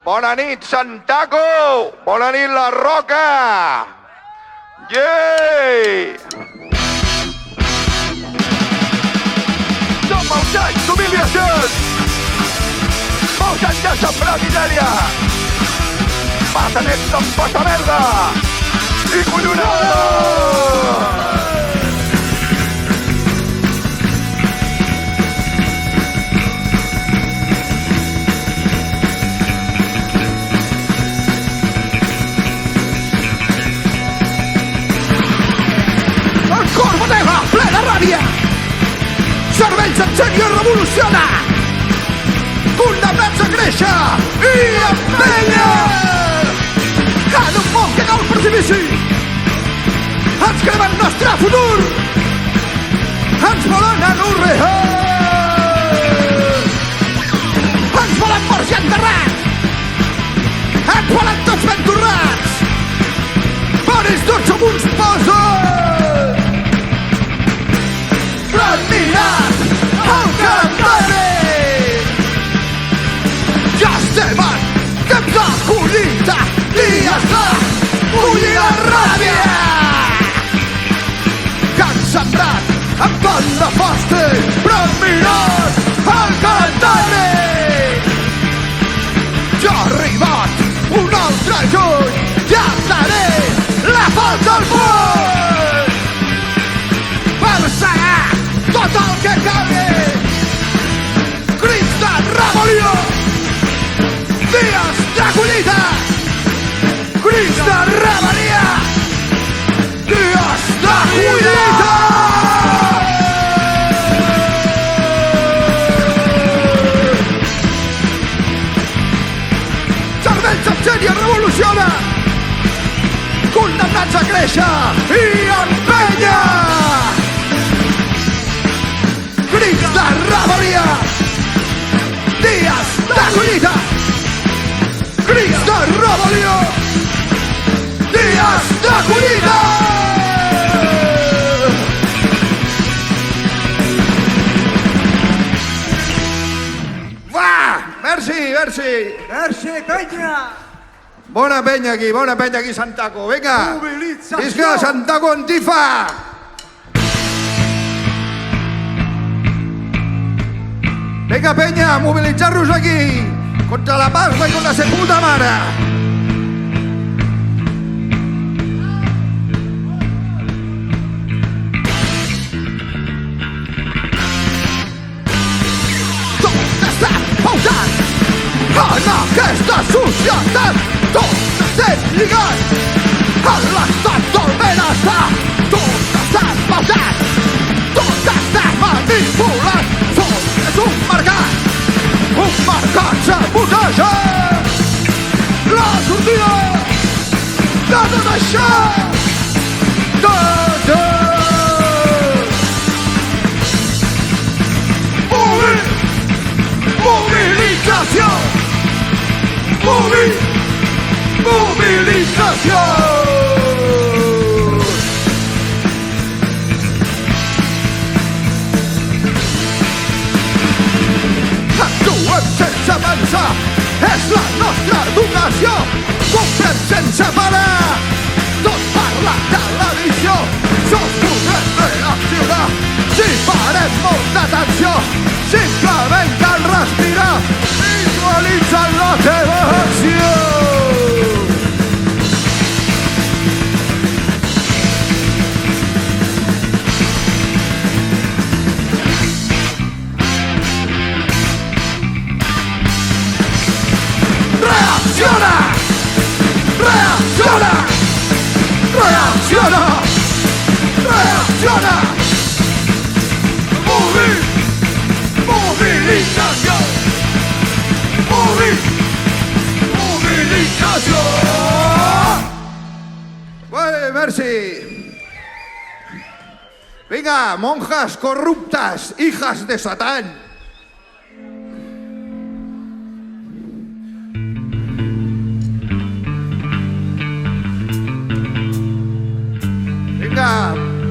Bona nit, Santaco! Bona nit, La Roca! Yeeey! Som els anys d'humiliacions! Molts anys de sembrar misèria! Passa nets amb passa merda! I collonada! Plena ràbia! Cervell s'encén i es revoluciona! Condemnats a créixer i empènyer! En un món que cau al precipici! Ens crema el nostre futur! Ens volen anorrear! Ens volen morts i enterrats! Ens volen tots ben torrats! Bonis tots som uns posos! Mirat el calendari! Ja estem en temps de collita, dies de collir la ràbia! Que han sembrat amb tant de fàstic, però mirat el calendari! Ja ha arribat un altre juny, ja estaré la falta al punt! Per segar tot el que calgui! Crits de rebel·lió! Dies de collita! Crits de rebel·lia! Dies de collita! Cervell s'encén i es revoluciona! Condemnats a créixer i empènyer! Crits de rebel·lia! Dies de collita! Crits de rebel·lió! Dies de collita! Va! Merci, merci! Merci, penya! Bona penya aquí, Santaco, vinga! Mobilització! Visca Santaco Antifa! Vinga, penya, a mobilitzar-nos aquí contra la Pasqua i contra la puta mare. Tot està pausat en aquesta societat. Tot estem lligats a l'estat del benestar. Tot està pausat, tot està manipulat. És un mercat saboteja la sortida de tot això. Mobilització! Mobilització! Actuem sense pensar, és la nostra educació. Comprem sense parar, tot per la televisió. Sols podrem reaccionar si parem molta atenció. Simplement cal respirar, visualitzant la teva acció. Reacciona! Reacciona! Reacciona! Reacciona! Mobilització! Mobilització! Bé, merci! Vinga, monjas corruptas, hijas de Satán!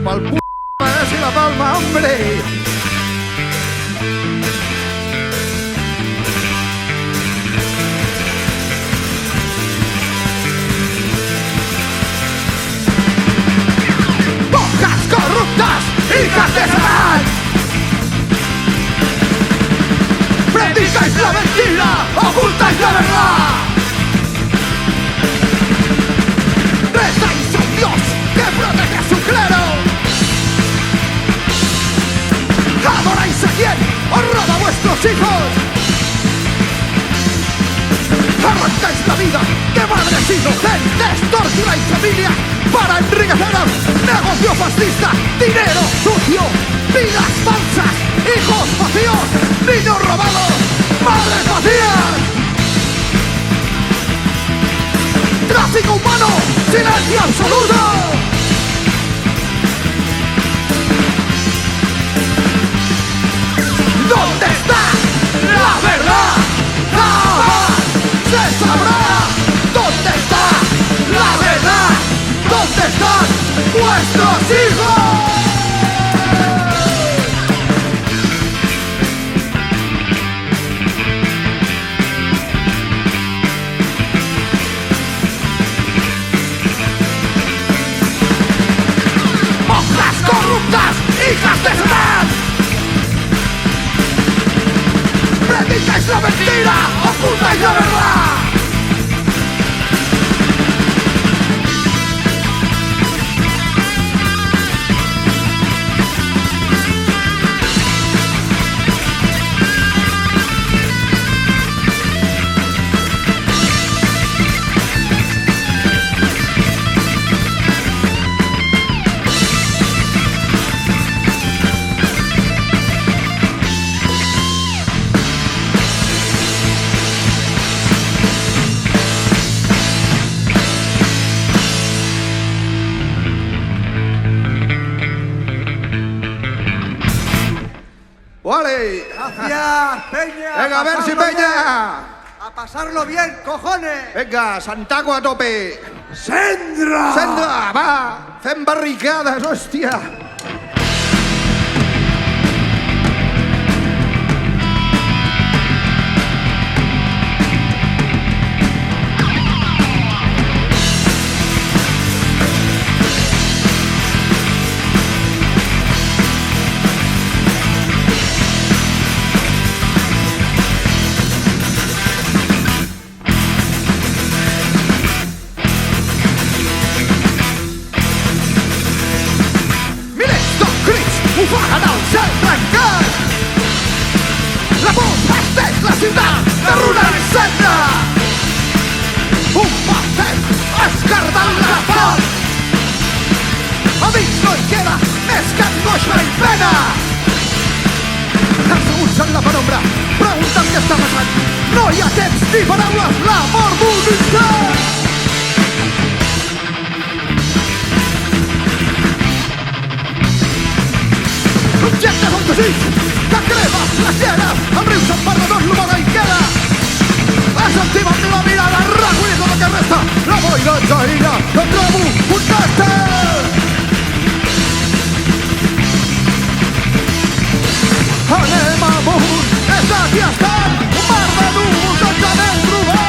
Pel p*** mereixi la palma, hombre! hijas de Satán. Predicáis la mentira, ocultáis la verdad. Rezáis a un Dios que protege a su clero. Adoráis a quien os roba a vuestros hijos. Arrancáis la vida de madres inocentes, torturáis familias para enriqueceros. Negocio fascista, dinero sucio, vidas falsas, hijos vacíos, niños robados, madres vacías. Tráfico humano, silencio absoluto. ¿Dónde está la verdad? Jamás se sabrá. ¿Dónde está la verdad? ¿Dónde están vuestros hijos? ¡Monjas corruptas, hijas de Satán! Predicáis la mentira, ocultáis la verdad. ¡Vale! Gracias, Peña. ¡Venga, a ver si pasarlo Peña! bien. A pasarlo bien, cojones. Venga, Santaco a tope. ¡Sendra! Sendra, va. Fem barricades, hòstia. Ufana al cel trencat. La por vesteix la ciutat de runa i cendra. Un partet escardant la foc. Amics, no hi queda més que angoixa i pena. Asseguts en la penombra, preguntant què està passant. No hi ha temps ni paraules, la mort d'un instant. Objectes on desig, que cremes les lleres, el riu se'n part de tot l'humana i queda. Sentim amb la mirada, recollir tot el que resta, la boira ens aïlla, no trobo un tasta. Anem amunt, és aquí estan, un mar de núvols ens anem trobant.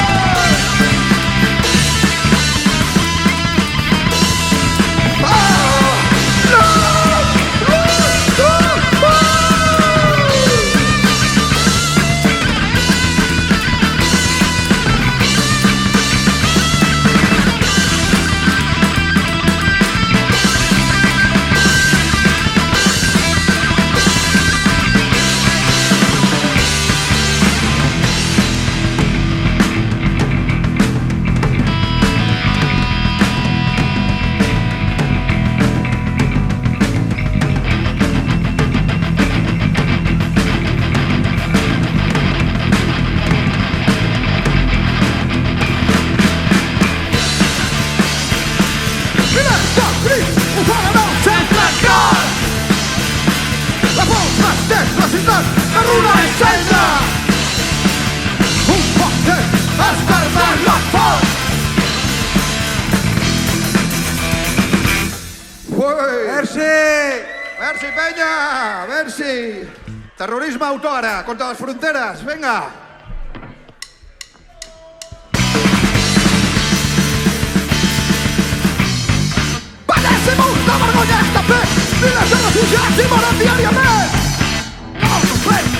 Merci, penya! Merci! Terrorisme autor ara, contra les fronteres, vinga! Padecemos la vergonya esta fe! milers de refugiats hi moren diàriament. Nova conflent,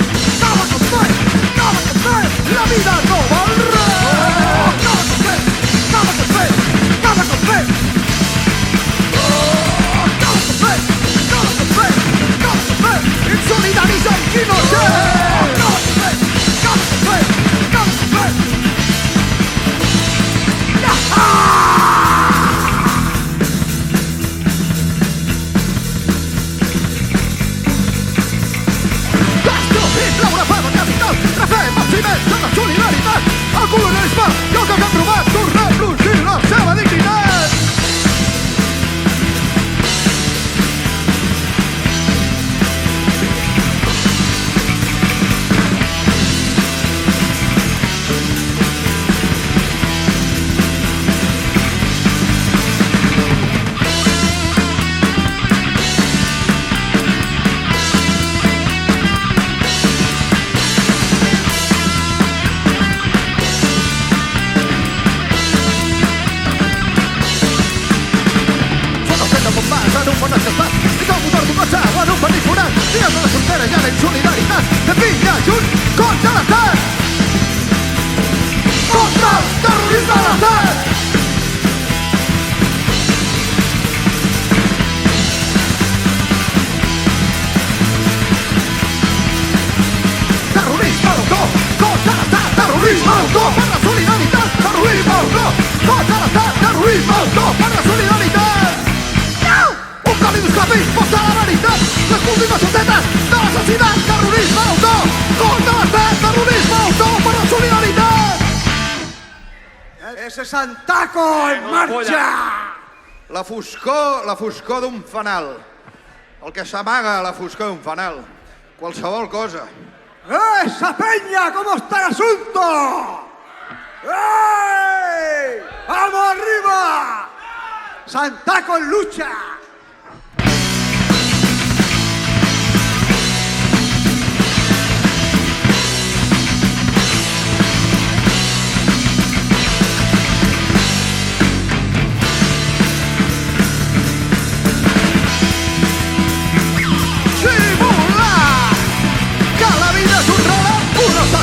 nova conflent, nova conflent, la vida no val res. Nova conflent, nova conflent, nova conflent. Nova conflent, nova conflent, nova conflent, insolidaris amb innocents. Nova conflent, nova conflent, nova conflent. La solidaritat, el colonialisme i el que han trobat, tornem-los i la seva dignitat. En un bon escampat, i que el motor d'un cotxe o en un petit forat, dins de la frontera hi ha la insolidaritat de pinya junts contra l'estat, contra el terrorisme de l'estat. Terrorisme d'autor contra l'estat, terrorisme d'autor per la solidaritat, terrorisme d'autor contra l'estat, terrorisme d'autor per la solidaritat. Calidoscopi, mostra la veritat, les últimes sotetes de l'assassinat, terrorisme d'autor contra l'estat, terrorisme d'autor per la solidaritat. Ese Santaco en marxa! La foscor d'un fanal. El que s'amaga a la foscor d'un fanal. Qualsevol cosa. ¡Esa peña! ¿Cómo está el asunto? ¡Ey! ¡Vamos arriba! ¡Santaco en lucha!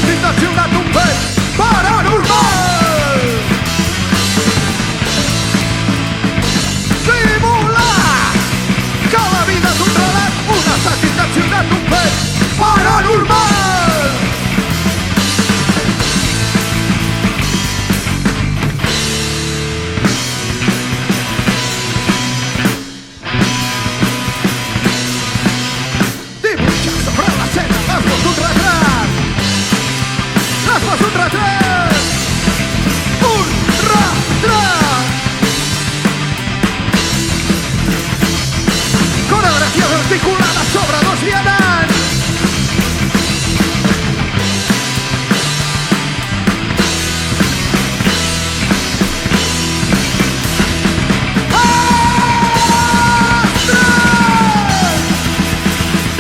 Intencionat un fet paranormal. Simular que la vida és un relat, un assassin intencionat un fet paranormal. Dibuixar sobre l'escena les veus d'un retrat. Fas un retrat! Un retrat! Coreografies articulades sobre dos vianants.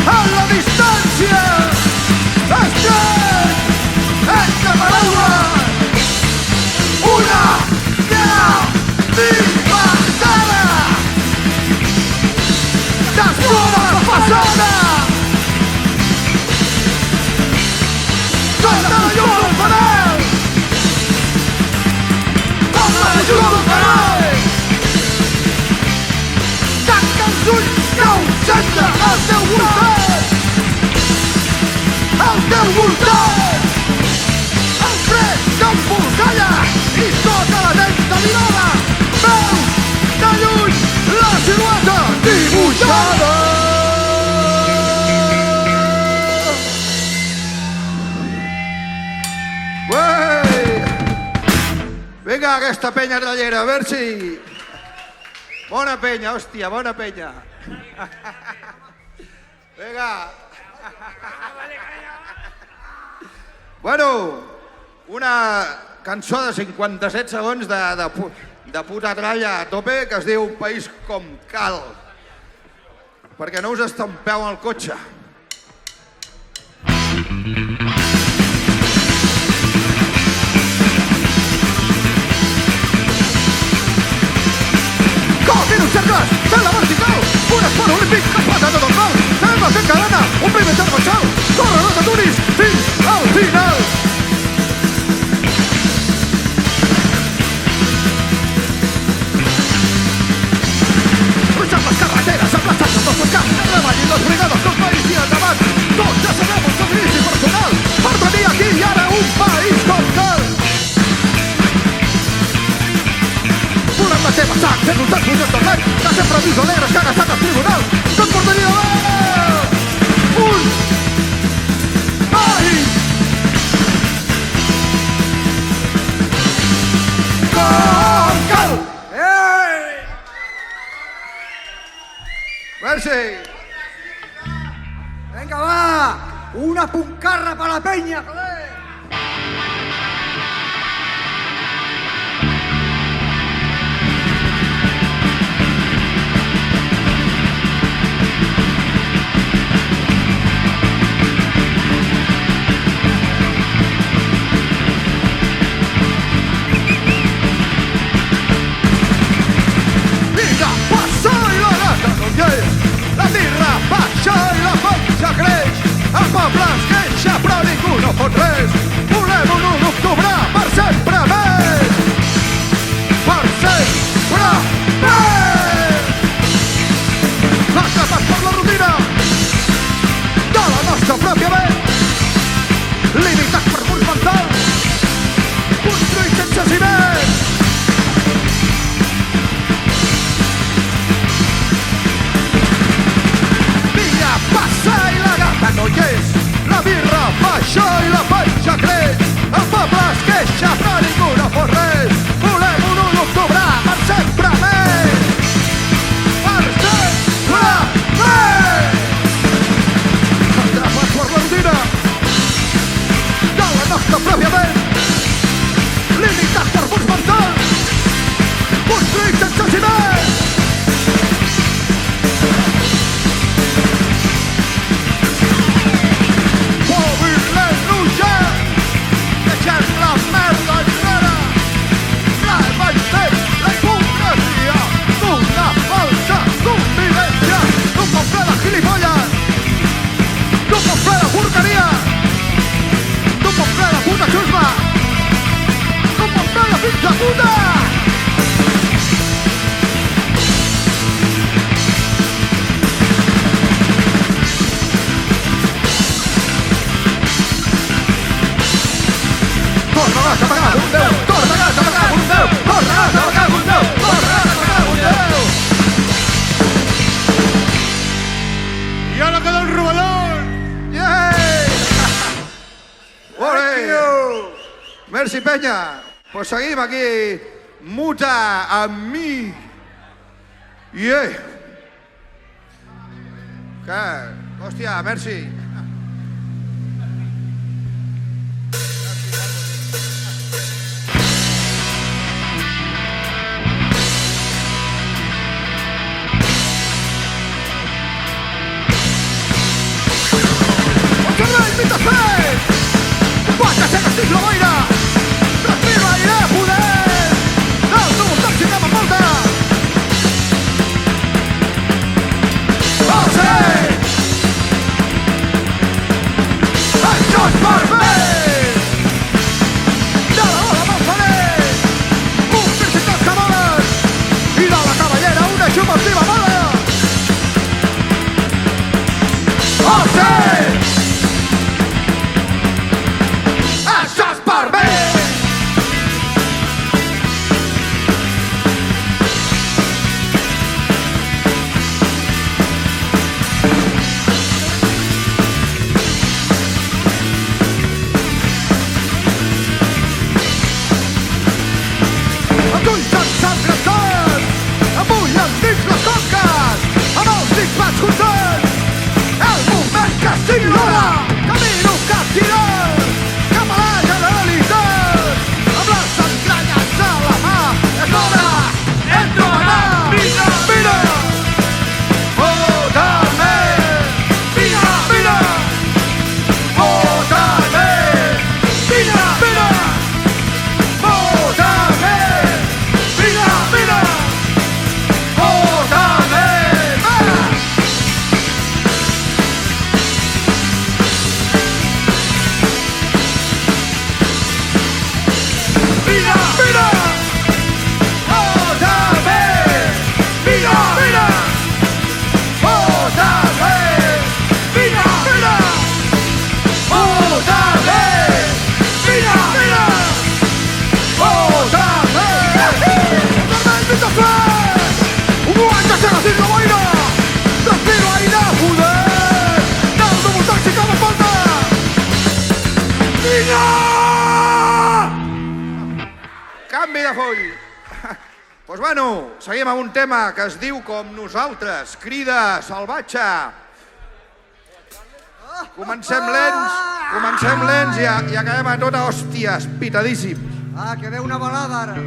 A la distància! Estem! Esta paraula! Una llibertada! Desploma la façana! Salta la llum del fanal! Salta la llum del fanal! Tanca els ulls que ho senta al teu voltant! Al teu voltant! El fred que embolcalla i tota la dents de mirada! Veus de lluny la silueta dibuixada! Vinga, aquesta penya rellera, a veure si... Bona penya, hòstia, bona penya. Vinga. Bueno, una cançó de 57 segons de puta tralla a tope que es diu País com cal. Perquè no us estampeu al cotxe. Coquin un cercles, fent la vertical, un esport olímpic que es passa tot Xarxa de Marçal, corredor de Tunis, fins al final. Ruixant les carreteres, amb les xarxes dels camps, treballin les brigades del país i endavant. Tots ja sabem el sacrifici personal per tenir aquí i ara un país com cal. Volem la teva sang, fent-nos tants punyons tot l'any, que sempre vius alegres que han estat al tribunal. Tot per tenir un país com cal. Merci. Venga, va. Una puncarra para la peña, joder. Vinga, passa i la gata no hi és. La birra baixa i la panxa creix. El poble es queixa però ningú no fot res. Volem un 1 d'octubre per sempre més. Per sempre més. Atrapats per la rutina de la nostra pròpia ment. Limitats per murs mentals, construïts sense ciment. Vinga, passa i la gata no hi és. La birra baixa i la panxa creix. El poble es queixa però ningú no fot res. Volem un 1 d'octubre per sempre més. Per sempre més. Atrapats per la rutina de la nostra pròpia ment. Limitats per murs mentals, construïts sense ciment. Jubilem-nos ja, deixem la merda enrere. Reventem la hipocresia d'una falsa convivència, d'un poble de gilipolles, d'un poble de porqueria, d'un poble de puta xusma, d'un poble de fills de puta. Torna a pagar un Déu, torna a pagar un Déu, torna a pagar un Déu, torna a pagar un Déu. Y ahora queda un robador. Yay! Ole! Merci, penya. Pues seguim aquí, muta amb mi. Yeah! Què? Hòstia, merci. Invita fet! Baixa ser estic la boira! Respira aire, poder! El teu tòxic que m'envolta! Oh, sí! Full. Doncs bueno, seguim amb un tema que es diu com nosaltres, Crida Salvatge. Comencem lents i acabem a tota hòstia, espitadíssims. Que ve una balada ara.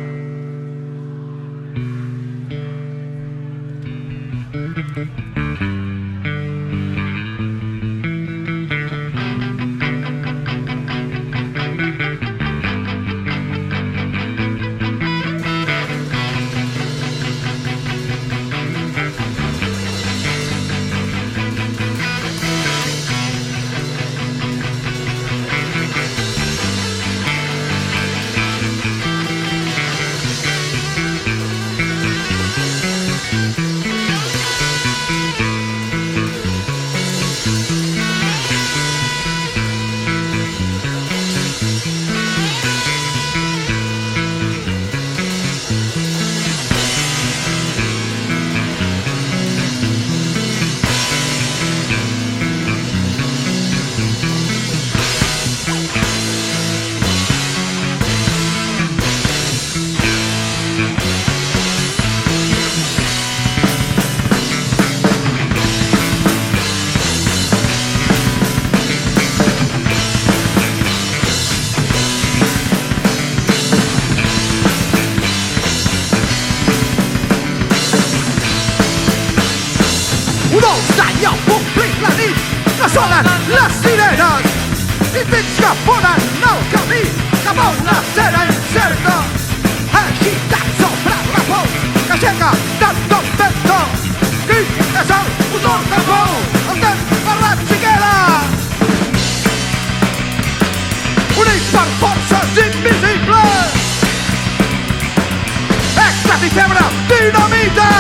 Sonen les sirenes i fins que ponen el camí cap a una cera incerta, agitat sobre la por que aixeca tant tot vento. Quin és el motor del pou? El temps barrat s'hi queda, units per forces invisibles. Èxtasi, febre, dinamita.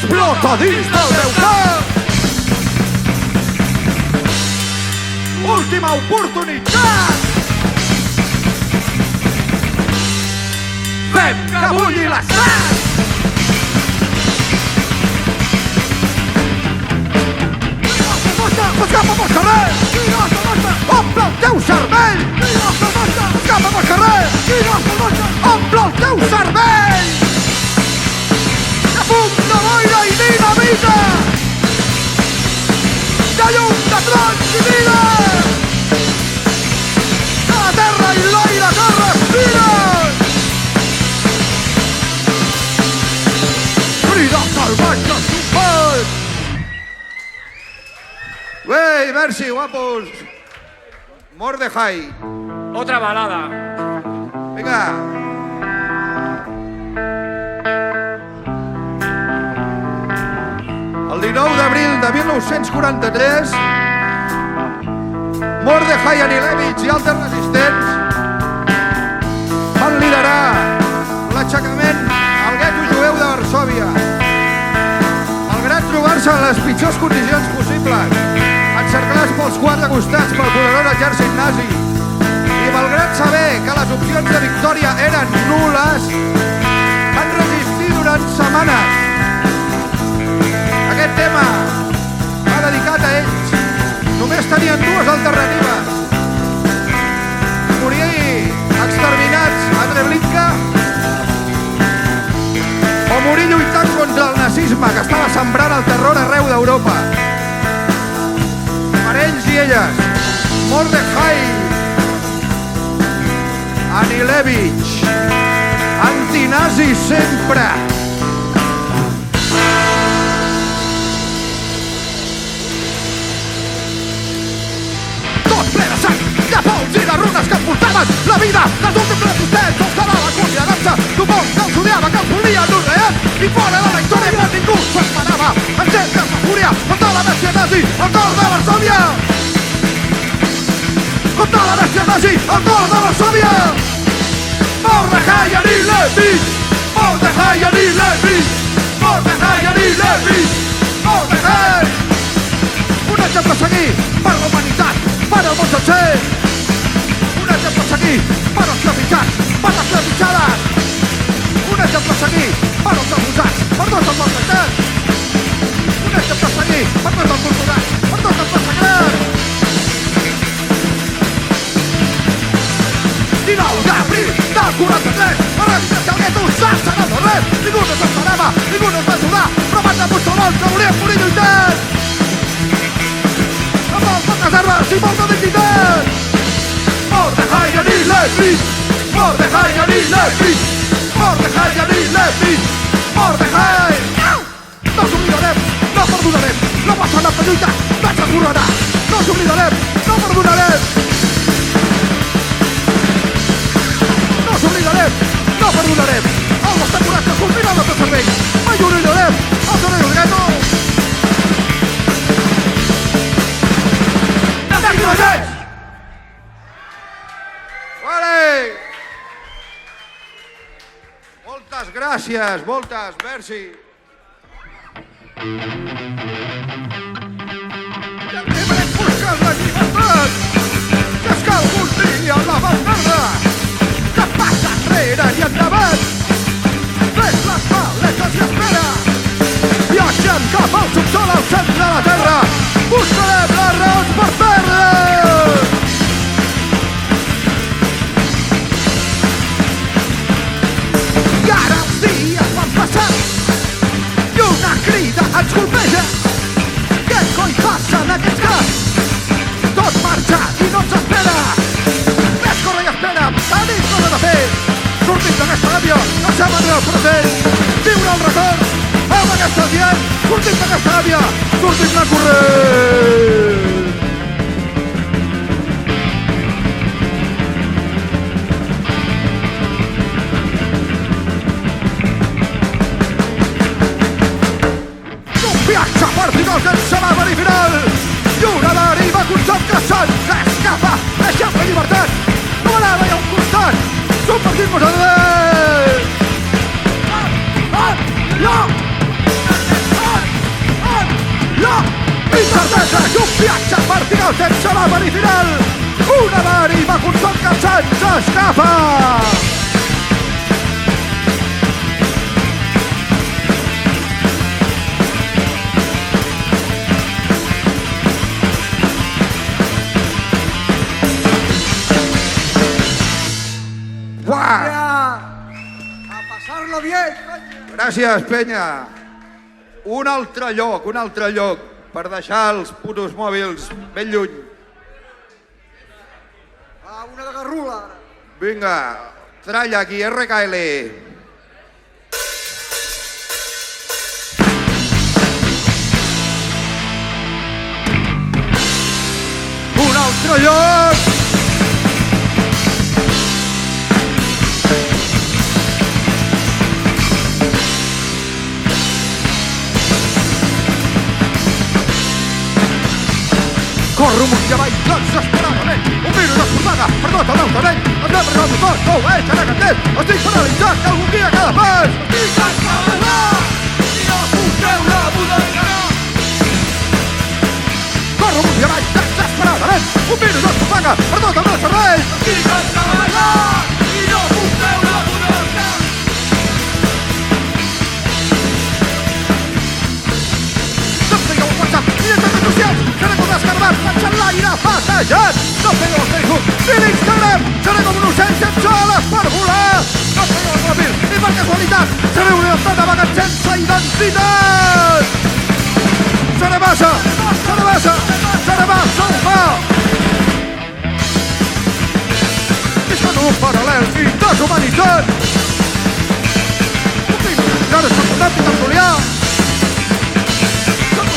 Explota dins del meu cap. Última oportunitat. Fem que bulli la sang. Escapa pel carrer. Omple el teu cervell. Escapa pel carrer. Omple el teu cervell. Fum de boira i dinamita, de llum, de trons i vida, de la terra i l'aire que respires. Crida salvatge, suport. Wey, merci, guapos. Mordejai. Otra balada. Vinga. El 19 d'abril de 1943, Mordechai Anielewicz i altres resistents van liderar l'aixecament al gueto jueu de Varsòvia. Malgrat trobar-se en les pitjors condicions possibles, encerclats pels quatre costats pel poderós exèrcit nazi, i malgrat saber que les opcions de victòria eren nul·les, van resistir durant setmanes. Aquest tema va dedicat a ells. Només tenien dues alternatives: morir exterminats a Treblinka o morir lluitant contra el nazisme que estava sembrant el terror arreu d'Europa. Per ells i elles, Mordechai Anielewicz, antinazi sempre. De pols i de runes que envoltaven la vida dels últims resistents, els que anaven considerant-se d'un món que els odiava, que els volia anorreat, i fora de la història quan ningú s'esperava encendre la fúria contra la bèstia nazi al cor de Varsòvia. Contra la bèstia nazi al cor de Varsòvia. Mordechai Anielewicz, Mordechai Anielewicz, Mordechai Anielewicz, Mordechai. Un exemple a seguir per la humanitat, per al món sencer. Un exemple a seguir per als esclavitzats, per les esclavitzades. Un exemple a seguir per als abusats, per tots els del 43, la resistència al gueto sense anar de res. Ningú no s'esperava, ningú no es va ajudar, però van demostrar que volien morir lluitant. Amb molt poques armes i molta dignitat. Mordecai i Leibniz, Mordecai i Leibniz, Mordecai i Leibniz, Mordecai. No us oblidarem, no perdonarem, no passa la lluita, no s'esborrarà. No us oblidarem, no perdonarem. No us oblidarem, no perdonarem. El vostre coratge culmina el nostre cervell. Mai oblidarem els herois del gueto. Vale. Moltes gràcies, moltes, merci. I anem buscant la llibertat, que és que algun dia la vanguarda, que passa enrere i endavant. Ves les paletes i espera, viatgem cap al subsol al centre de la terra, buscarem les raons per perdre. I ara els dies van passant i una crida ens colpeja. Què coi passa en aquest cas? Tot marxa i no ens espera. Més corre i espera, tenim cosa de fer. Sortim d'aquesta gàbia, deixem enrere el present. Viure el retorn amb aquesta gent. Sortim d'aquesta gàbia, sortim-ne corrent. Viatge per finals sense l'àveri final i una deriva constant que s'escapa. Deixem la llibertat, no m'anava i a un costat, submergim-nos en ell. Incertesa i un viatge per finals sense l'àveri final, una deriva constant que se'ns escapa. A pasarlo bien, coño. Gràcies, penya. Un altre lloc per deixar els putos mòbils ben lluny. Una de garrula. Vinga, tralla aquí, RKL. Un altre lloc. Corro amunt i avall, desesperadament. Un virus esforçada per tot el meu terreny. Els membres del motor no obeeixen a cap temps. Estic paralitzat, que algun dia cada pas. Estic encadenat i no puc treure bodega. Corro amunt i avall, desesperadament. Un virus esforçada per tot el meu terreny. Estic encadenat i no puc treure bodega. Despegueu el WhatsApp i les xarxes socials. Seré com l'escarbat, penjant l'aire passejant. No segueu el Facebook ni l'Instagram. Seré com un ocell sense ales per volar. No segueu el mòbil ni per casualitat. Seré un estat de vagat sense identitat. Seré massa humà. Visc en un paral·lel i deshumanitzat. Un fill, ja no és important ni tertulià.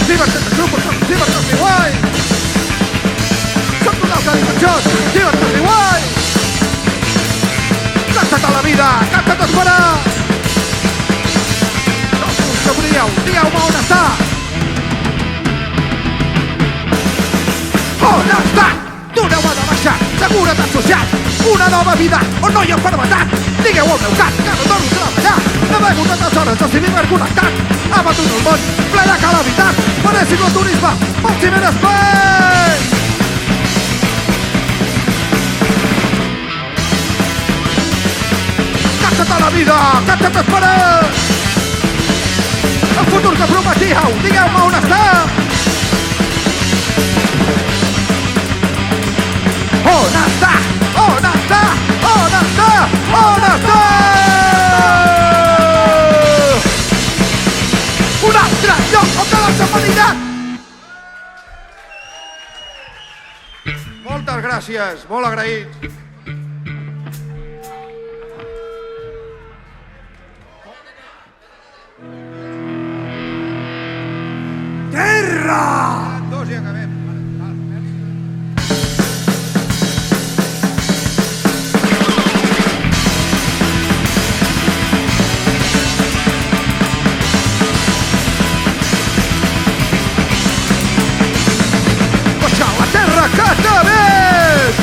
Llibertat de grup, llibertat de guai. Som d'una altra dimensió, llibertat de guai. Cansa't a la vida, cansa't d'esperar. No us oblidieu, digueu-me on està. On està? Doneu-me de baixa, seguretat social. Una nova vida on no hi ha pervetat. Digueu al meu gat que no torno a treballar. Navego tantes hores de civil connectat. Abandono el món, ple de calamitat. Per cicloturisme, pel ciberespai. Cansa't a la vida, cansa't d'esperar. El futur que prometíeu, digueu-me on està. On està? On està? On està? On un altre lloc on quedar-se enverinat. Moltes gràcies, molt agraït. Terra! Dos i acabem. Deixa la terra que t'ha vist!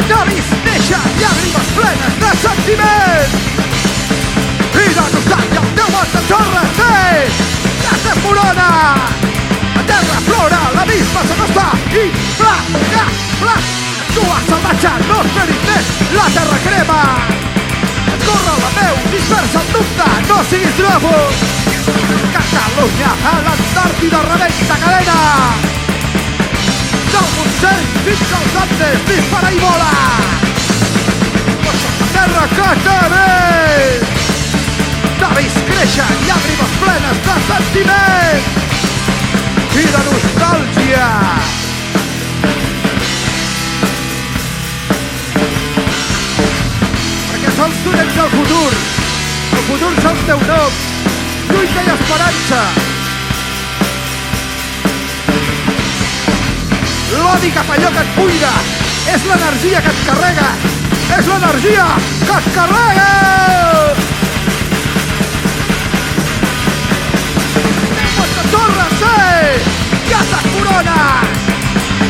T'ha vist néixer llàgrimes plenes de sentiment! I de nostàlgia el teu món de torres és! Ja s'esmorona! La terra plora, l'abisme s'acosta i placa, placa! Tu ets salvatge, no esperis més, la terra crema! Et corre la veu, dispersa el dubte, no siguis dròfol! Catalunya a l'Antàrtida rebenta cadena! Del Montseny fins als Andes, dispara i vola! Deixa la terra que t'ha vist! T'ha vist créixer llàgrimes plenes de sentiment i de nostàlgia. Perquè sols tu ets el futur és el teu nom, lluita i esperança. L'odi cap allò que et buida és l'energia que et carrega, és l'energia que et carrega! Torres, ja s'escorona!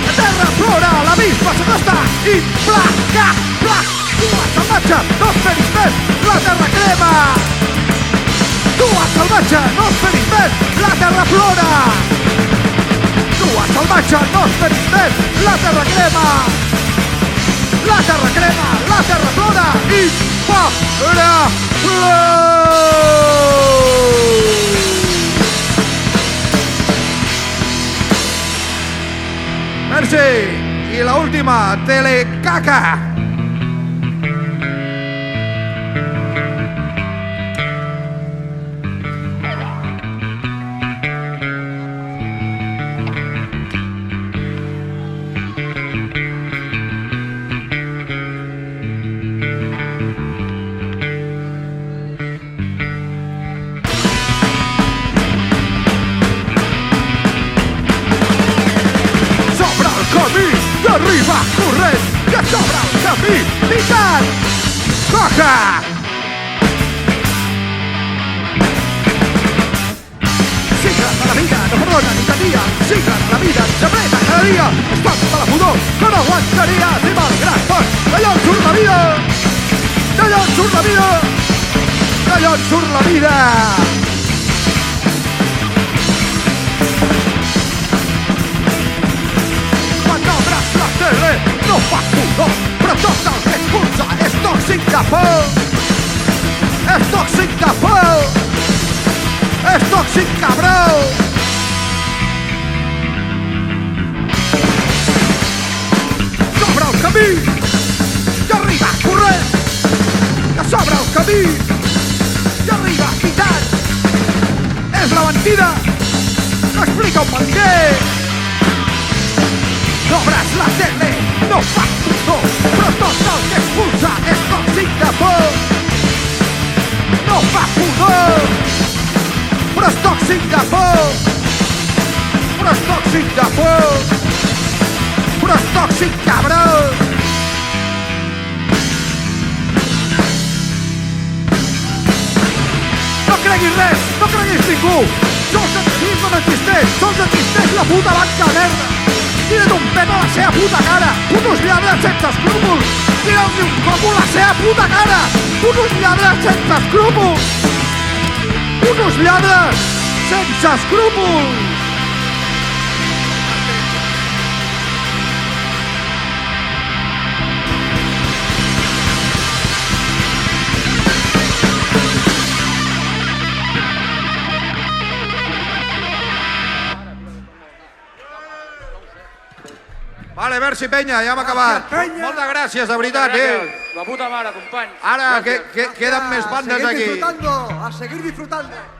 La terra plora, l'abisme s'acosta i placa, placa! Tu ets salvatge, no esperis més, la terra crema! Tu ets salvatge, no esperis més, la terra plora! Tu ets salvatge, no esperis més, la terra crema! La terra crema, la terra plora i farà Merci! I la última, Telecaca! Arriba corrent, que s'obre el camí, pitant! Coca! Sigles de la vida no perdona ni dia, sigles de la vida ens apreta cada dia, estat de la pudor que no aguantaria, i malgrat tot, d'allò en surt la vida! D'allò en surt la vida! D'allò en surt la vida! No fa pudor, però tot el que expulsa és tòxic de por! És tòxic de por! És tòxic cabró! S'obre el camí! I arriba corrent! Que s'obre el camí! I arriba pitant! És la mentida que explica un mentider! No obres la tele, no fa pudor, però tot el que expulsa és tòxic de por. No fa pudor, però és tòxic de por. Però és tòxic de por. Però és tòxic, cabró. No creguis res, no creguis ningú. Sols el no existeix, sols existeix la puta banca verda. Tira't un pet a la seva puta cara, putos lladres sense escrúpols! Tira'ls un cop a la seva puta cara, putos lladres sense escrúpols! Putos lladres sense escrúpols! Vale, merci, penya, ja hem acabat. Moltes gràcies, de veritat, La puta mare, company. Ara queden més bandes aquí. A seguir disfrutando.